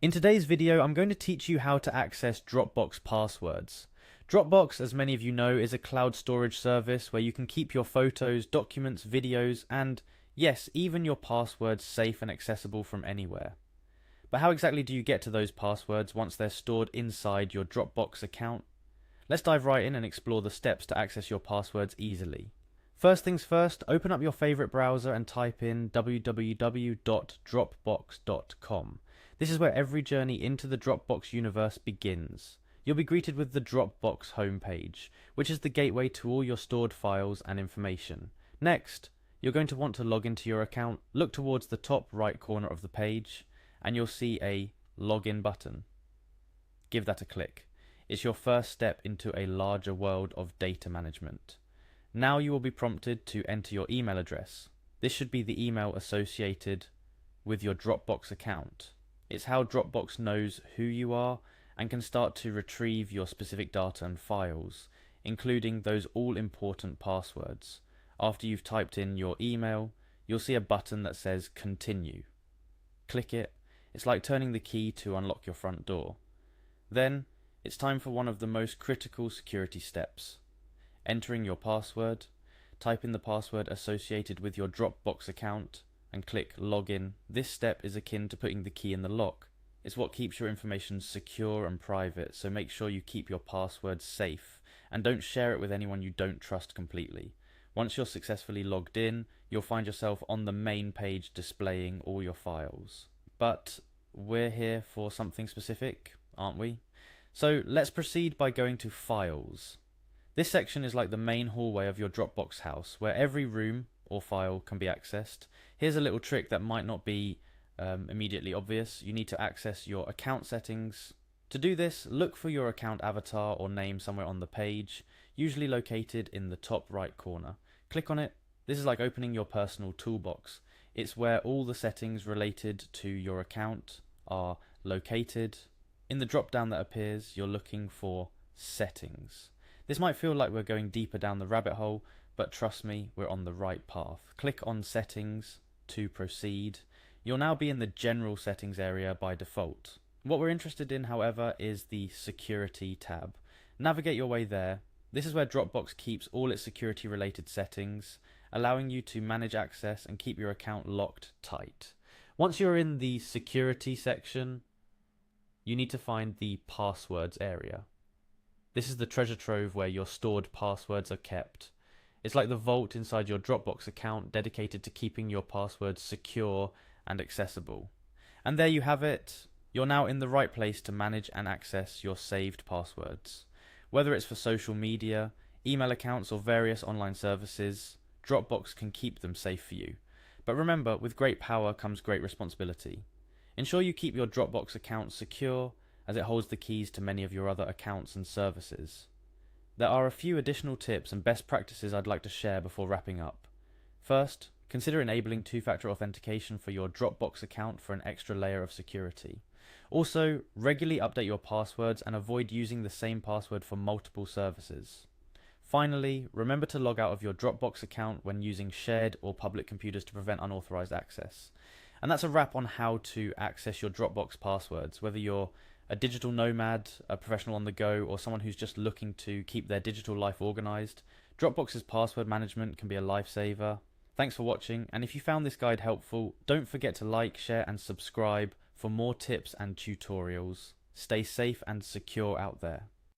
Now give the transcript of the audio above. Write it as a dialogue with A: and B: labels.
A: In today's video, I'm going to teach you how to access Dropbox passwords. Dropbox, as many of you know, is a cloud storage service where you can keep your photos, documents, videos, and yes, even your passwords safe and accessible from anywhere. But how exactly do you get to those passwords once they're stored inside your Dropbox account? Let's dive right in and explore the steps to access your passwords easily. First things first, open up your favorite browser and type in www.dropbox.com. This is where every journey into the Dropbox universe begins. You'll be greeted with the Dropbox homepage, which is the gateway to all your stored files and information. Next, you're going to want to log into your account. Look towards the top right corner of the page, and you'll see a login button. Give that a click. It's your first step into a larger world of data management. Now you will be prompted to enter your email address. This should be the email associated with your Dropbox account. It's how Dropbox knows who you are and can start to retrieve your specific data and files, including those all-important passwords. After you've typed in your email, you'll see a button that says Continue. Click it. It's like turning the key to unlock your front door. Then, it's time for one of the most critical security steps. Entering your password, type in the password associated with your Dropbox account, and click Login. This step is akin to putting the key in the lock. It's what keeps your information secure and private, so make sure you keep your password safe and don't share it with anyone you don't trust completely. Once you're successfully logged in, you'll find yourself on the main page displaying all your files. But we're here for something specific, aren't we? So let's proceed by going to Files. This section is like the main hallway of your Dropbox house, where every room or file can be accessed. Here's a little trick that might not be immediately obvious. You need to access your account settings. To do this, look for your account avatar or name somewhere on the page, usually located in the top right corner. Click on it. This is like opening your personal toolbox. It's where all the settings related to your account are located. In the drop down that appears, you're looking for Settings. This might feel like we're going deeper down the rabbit hole, but trust me, we're on the right path. Click on Settings to proceed. You'll now be in the General Settings area by default. What we're interested in, however, is the Security tab. Navigate your way there. This is where Dropbox keeps all its security-related settings, allowing you to manage access and keep your account locked tight. Once you're in the Security section, you need to find the Passwords area. This is the treasure trove where your stored passwords are kept. It's like the vault inside your Dropbox account dedicated to keeping your passwords secure and accessible. And there you have it. You're now in the right place to manage and access your saved passwords. Whether it's for social media, email accounts, or various online services, Dropbox can keep them safe for you. But remember, with great power comes great responsibility. Ensure you keep your Dropbox account secure, as it holds the keys to many of your other accounts and services. There are a few additional tips and best practices I'd like to share before wrapping up. First, consider enabling two-factor authentication for your Dropbox account for an extra layer of security. Also, regularly update your passwords and avoid using the same password for multiple services. Finally, remember to log out of your Dropbox account when using shared or public computers to prevent unauthorized access. And that's a wrap on how to access your Dropbox passwords, whether you're a digital nomad, a professional on the go, or someone who's just looking to keep their digital life organized. Dropbox's password management can be a lifesaver. Thanks for watching, and if you found this guide helpful, don't forget to like, share, and subscribe for more tips and tutorials. Stay safe and secure out there.